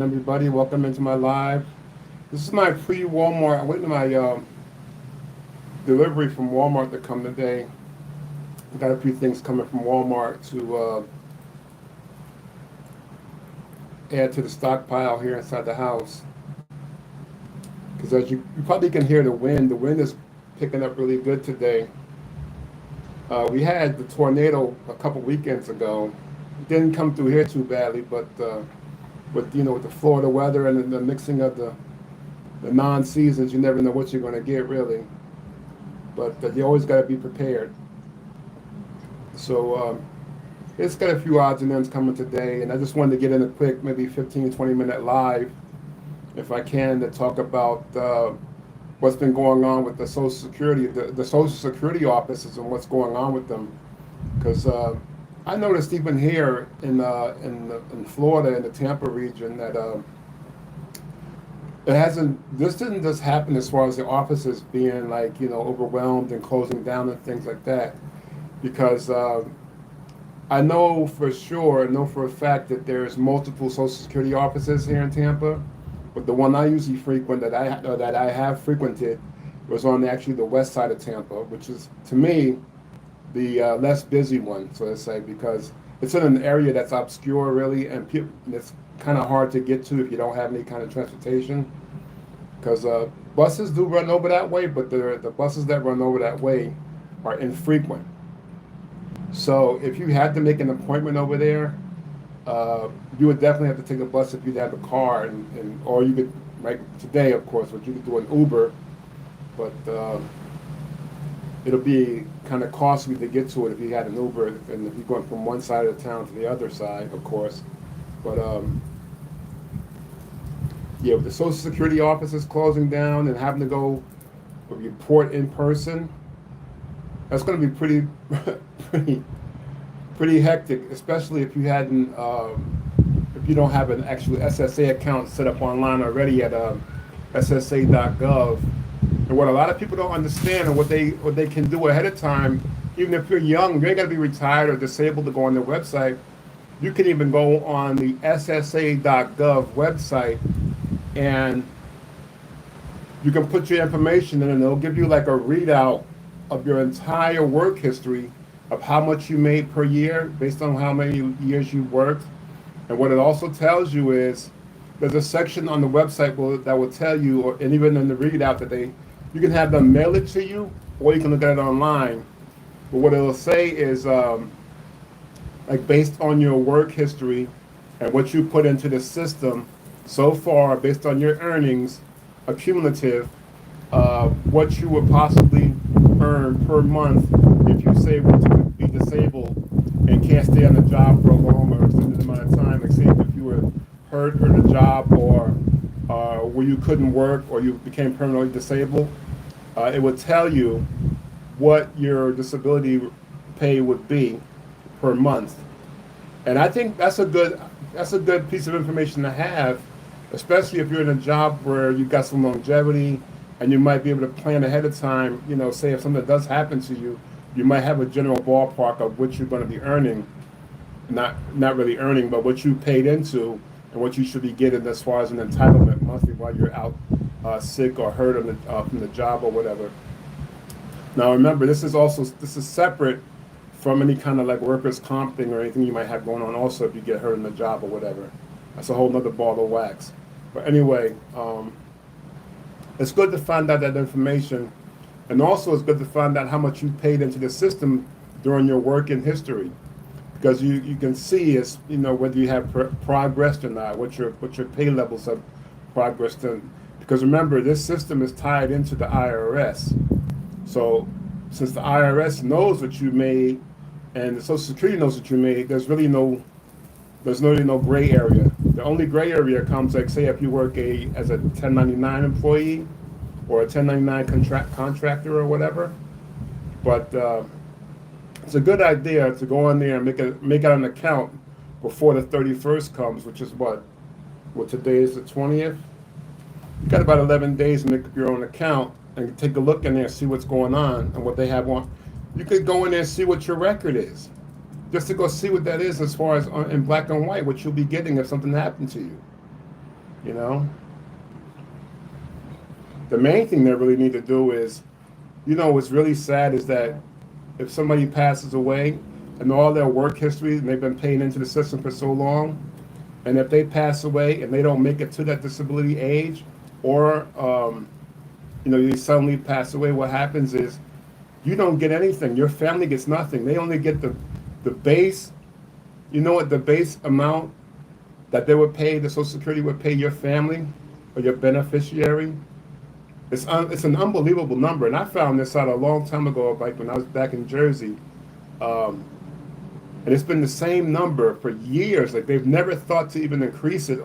Everybody, welcome into my live. This is my pre-Walmart. I'm waiting for my delivery from Walmart to come today. I got a few things coming from Walmart to add to the stockpile here inside the house. Because as you probably can hear the wind is picking up really good today. We had the tornado a couple weekends ago. It didn't come through here too badly, but with the Florida weather and the mixing of the non-seasons, you never know what you're going to get really. But you always got to be prepared. So it's got a few odds and ends coming today, and I just wanted to get in a quick, maybe 15, 20-minute live, if I can, to talk about what's been going on with the Social Security, the Social Security offices and what's going on with them. Because I noticed even here in Florida, in the Tampa region, that this didn't just happen as far as the offices being overwhelmed and closing down and things like that. Because I know for a fact that there's multiple Social Security offices here in Tampa, but the one I usually frequent that I have frequented was on actually the west side of Tampa, which is to me the less busy one, so to say, because it's in an area that's obscure really, and it's kind of hard to get to if you don't have any kind of transportation. Because buses do run over that way, but the buses that run over that way are infrequent. So if you had to make an appointment over there, you would definitely have to take a bus if you'd have a car, or you could, like today, of course, but you could do an Uber, but it'll be kind of costly to get to it if you had an Uber, and if you're going from one side of the town to the other side, of course. But yeah, with the Social Security offices closing down and having to go report in person, that's going to be pretty pretty hectic, especially if you hadn't if you don't have an actual SSA account set up online already at SSA.gov. And what a lot of people don't understand, and what they can do ahead of time, even if you're young, you ain't got to be retired or disabled to go on their website. You can even go on the SSA.gov website, and you can put your information in, and it'll give you like a readout of your entire work history of how much you made per year based on how many years you worked. And what it also tells you is there's a section on the website that will tell you, and even in the readout, that you can have them mail it to you, or you can look at it online. But what it'll say is like based on your work history and what you put into the system so far, based on your earnings, accumulative, what you would possibly earn per month if you say were to be disabled and can't stay on the job for a long or extended amount of time, like say if you were hurt in a job, or where you couldn't work, or you became permanently disabled. It would tell you what your disability pay would be per month. And I think that's a good piece of information to have, especially if you're in a job where you've got some longevity, and you might be able to plan ahead of time. Say if something does happen to you, you might have a general ballpark of what you're going to be earning, not really earning, but what you paid into and what you should be getting as far as an entitlement monthly while you're out sick or hurt from the job or whatever. Now remember, this is separate from any kind of like workers' comp thing or anything you might have going on. Also, if you get hurt in the job or whatever, that's a whole nother ball of wax. But anyway, it's good to find out that information, and also it's good to find out how much you paid into the system during your working history, because you can see whether you have progressed or not, what your pay levels have progressed in. Because remember, this system is tied into the IRS. So since the IRS knows what you made and the Social Security knows what you made, there's really no gray area. The only gray area comes, like say if you work as a 1099 employee or a 1099 contractor or whatever. But it's a good idea to go in there and make out an account before the 31st comes, which is what today is the 20th. You got about 11 days to make up your own account and take a look in there and see what's going on and what they have on. You could go in there and see what your record is, just to go see what that is as far as in black and white, what you'll be getting if something happened to you. You know, the main thing they really need to do is, what's really sad is that if somebody passes away and all their work history and they've been paying into the system for so long, and if they pass away and they don't make it to that disability age, or you suddenly pass away, what happens is you don't get anything. Your family gets nothing. They only get the base. You know what the base amount that they would pay, the Social Security would pay your family or your beneficiary? It's an unbelievable number, and I found this out a long time ago, like when I was back in Jersey, and it's been the same number for years. Like they've never thought to even increase it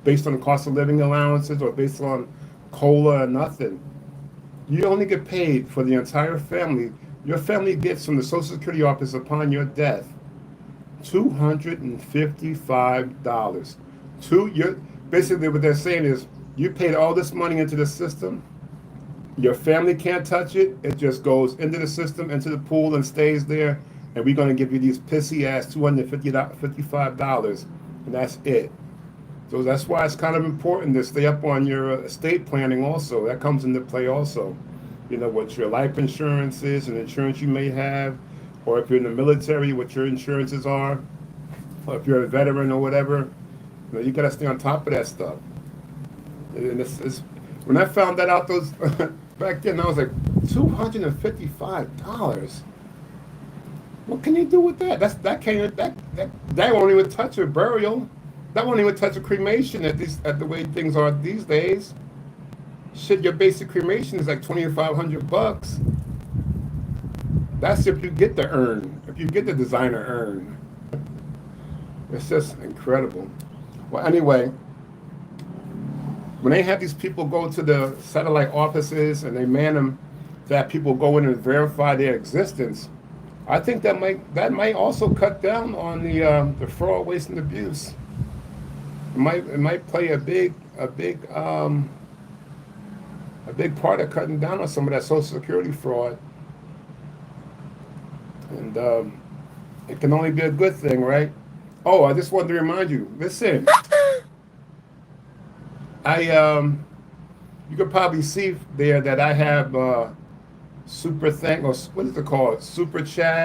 based on the cost of living allowances or based on COLA or nothing. You only get paid for the entire family. Your family gets from the Social Security office upon your death $255. Basically what they're saying is you paid all this money into the system. Your family can't touch it. It just goes into the system, into the pool, and stays there. And we're going to give you these pissy ass $255, and that's it. So that's why it's kind of important to stay up on your estate planning also. That comes into play also. What your life insurance is and insurance you may have, or if you're in the military, what your insurances are, or if you're a veteran or whatever. You got to stay on top of that stuff. And when I found that out those back then, I was like, $255. What can you do with that? That won't even touch a burial. That won't even touch a cremation at the way things are these days. Shit, your basic cremation is like $2,500. That's if you get the urn. If you get the designer urn. It's just incredible. Well, anyway, when they have these people go to the satellite offices and they man them to have people go in and verify their existence, I think that might also cut down on the fraud, waste, and abuse. It might play a big part of cutting down on some of that Social Security fraud, and it can only be a good thing, right? Oh, I just wanted to remind you. Listen, you could probably see there that I have Super Chat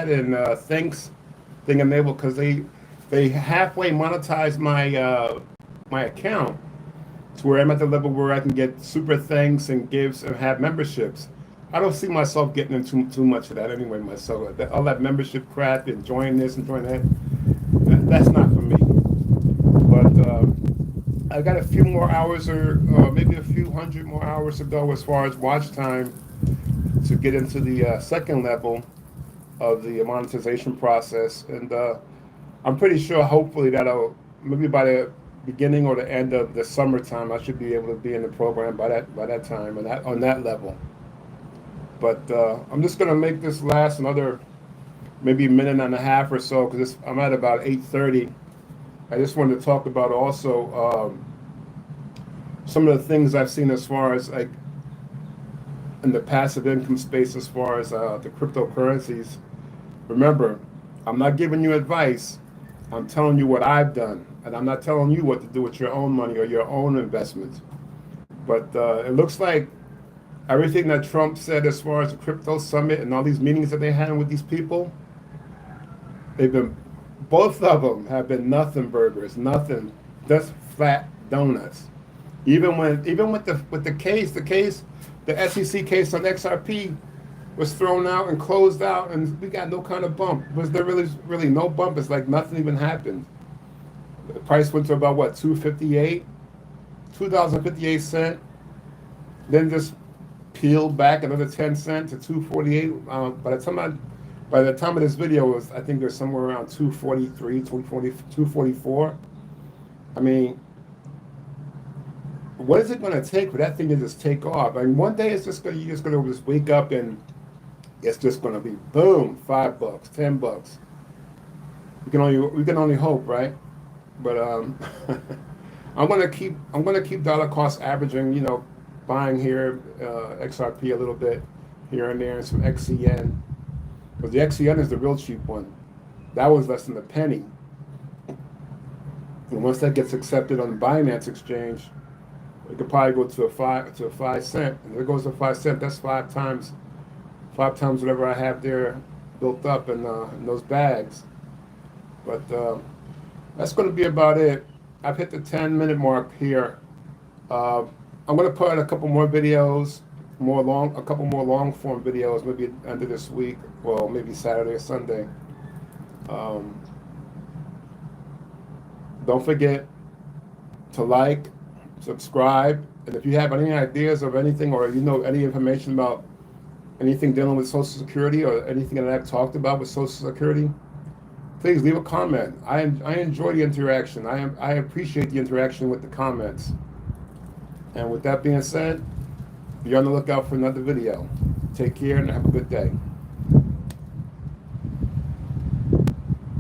and Thanks thing enabled because they halfway monetize my account to where I'm at the level where I can get super thanks and gifts and have memberships. I don't see myself getting into too much of that anyway myself. All that membership crap, enjoying this, enjoying that's not for me. But I got a few more hours or maybe a few hundred more hours to go as far as watch time to get into the second level of the monetization process. And I'm pretty sure hopefully that'll, maybe by the beginning or the end of the summertime, I should be able to be in the program by that time and on that level. But I'm just going to make this last another maybe a minute and a half or so because I'm at about 8:30. I just wanted to talk about also some of the things I've seen as far as like in the passive income space as far as the cryptocurrencies. Remember, I'm not giving you advice. I'm telling you what I've done. And I'm not telling you what to do with your own money or your own investments. But it looks like everything that Trump said as far as the crypto summit and all these meetings that they had with these people, both of them have been nothing burgers, nothing, just flat donuts. Even with the case, the SEC case on XRP was thrown out and closed out, and we got no kind of bump. Was there really no bump? It's like nothing even happened. The price went to about what, $2.58, then just peeled back another 10 cents to 248. By the time of this video, I think there's somewhere around 243, 244. I mean, what is it going to take for that thing to just take off? I mean, one day you're just going to wake up and it's just going to be boom, $5, $10. We can only hope, right? But I'm going to keep dollar cost averaging, buying here XRP a little bit here and there, and some XCN. Because the XCN is the real cheap one. That was less than a penny. And once that gets accepted on the Binance exchange, it could probably go to a 5 cent. And if it goes to 5 cent, that's five times whatever I have there built up in those bags. But that's going to be about it. I've hit the 10-minute mark here. I'm going to put out a couple more videos, a couple more long form videos, maybe at the end of this week, well, maybe Saturday or Sunday. Don't forget to like, subscribe, and if you have any ideas of anything, or you know any information about anything dealing with Social Security or anything that I've talked about with Social Security, please leave a comment. I enjoy the interaction. I appreciate the interaction with the comments. And with that being said, be on the lookout for another video. Take care and have a good day.